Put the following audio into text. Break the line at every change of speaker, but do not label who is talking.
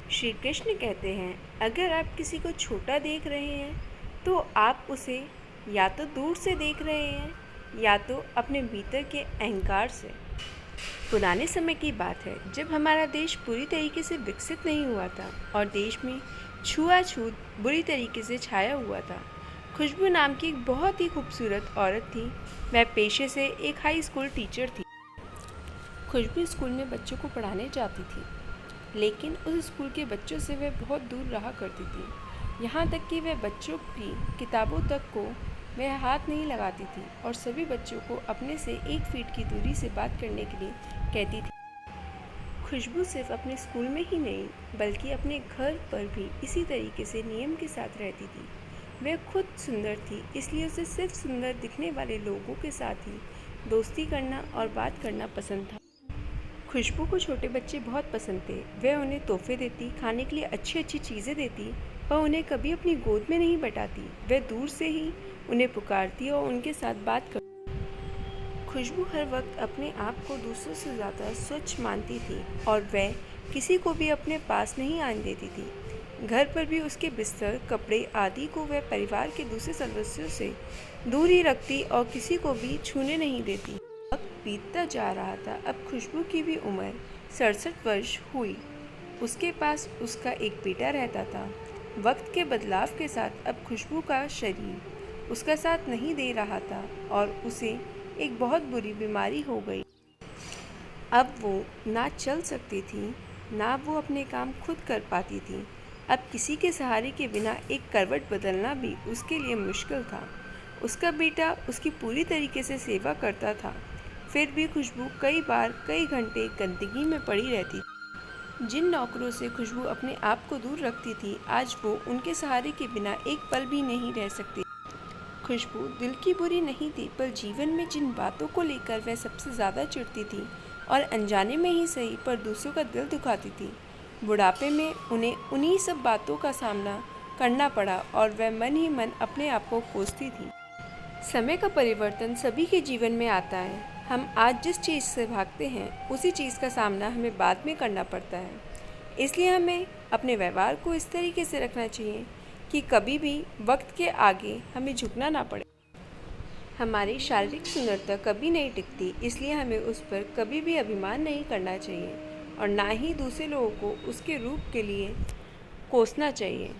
श्री कृष्ण कहते हैं, अगर आप किसी को छोटा देख रहे हैं तो आप उसे या तो दूर से देख रहे हैं या तो अपने भीतर के अहंकार से। पुराने समय की बात है, जब हमारा देश पूरी तरीके से विकसित नहीं हुआ था और देश में छुआछूत बुरी तरीके से छाया हुआ था। खुशबू नाम की एक बहुत ही खूबसूरत औरत थी। वह पेशे से एक हाई स्कूल टीचर थी। खुशबू स्कूल में बच्चों को पढ़ाने जाती थी, लेकिन उस स्कूल के बच्चों से वह बहुत दूर रहा करती थी। यहाँ तक कि वह बच्चों की किताबों तक को वह हाथ नहीं लगाती थी और सभी बच्चों को अपने से 1 फीट की दूरी से बात करने के लिए कहती थी। खुशबू सिर्फ अपने स्कूल में ही नहीं बल्कि अपने घर पर भी इसी तरीके से नियम के साथ रहती थी। वह खुद सुंदर थी, इसलिए उसे सिर्फ सुंदर दिखने वाले लोगों के साथ ही दोस्ती करना और बात करना पसंद था। खुशबू को छोटे बच्चे बहुत पसंद थे। वह उन्हें तोहफे देती, खाने के लिए अच्छी अच्छी चीज़ें देती, पर उन्हें कभी अपनी गोद में नहीं बैठाती। वह दूर से ही उन्हें पुकारती और उनके साथ बात करती। खुशबू हर वक्त अपने आप को दूसरों से ज़्यादा स्वच्छ मानती थी और वह किसी को भी अपने पास नहीं आने देती थी। घर पर भी उसके बिस्तर, कपड़े आदि को वह परिवार के दूसरे सदस्यों से दूर ही रखती और किसी को भी छूने नहीं देती। वक्त बीतता जा रहा था। अब खुशबू की भी उम्र 67 वर्ष हुई। उसके पास उसका एक बेटा रहता था। वक्त के बदलाव के साथ अब खुशबू का शरीर उसका साथ नहीं दे रहा था और उसे एक बहुत बुरी बीमारी हो गई। अब वो ना चल सकती थी, ना वो अपने काम खुद कर पाती थी। अब किसी के सहारे के बिना एक करवट बदलना भी उसके लिए मुश्किल था। उसका बेटा उसकी पूरी तरीके से सेवा करता था, फिर भी खुशबू कई बार कई घंटे गंदगी में पड़ी रहती थी। जिन नौकरों से खुशबू अपने आप को दूर रखती थी, आज वो उनके सहारे के बिना एक पल भी नहीं रह सकती। खुशबू दिल की बुरी नहीं थी, पर जीवन में जिन बातों को लेकर वह सबसे ज़्यादा चिढ़ती थी और अनजाने में ही सही पर दूसरों का दिल दुखाती थी, बुढ़ापे में उन्हें उन्हीं सब बातों का सामना करना पड़ा और वह मन ही मन अपने आप को कोसती थी। समय का परिवर्तन सभी के जीवन में आता है। हम आज जिस चीज़ से भागते हैं, उसी चीज़ का सामना हमें बाद में करना पड़ता है। इसलिए हमें अपने व्यवहार को इस तरीके से रखना चाहिए कि कभी भी वक्त के आगे हमें झुकना ना पड़े। हमारी शारीरिक सुंदरता कभी नहीं टिकती, इसलिए हमें उस पर कभी भी अभिमान नहीं करना चाहिए और ना ही दूसरे लोगों को उसके रूप के लिए कोसना चाहिए।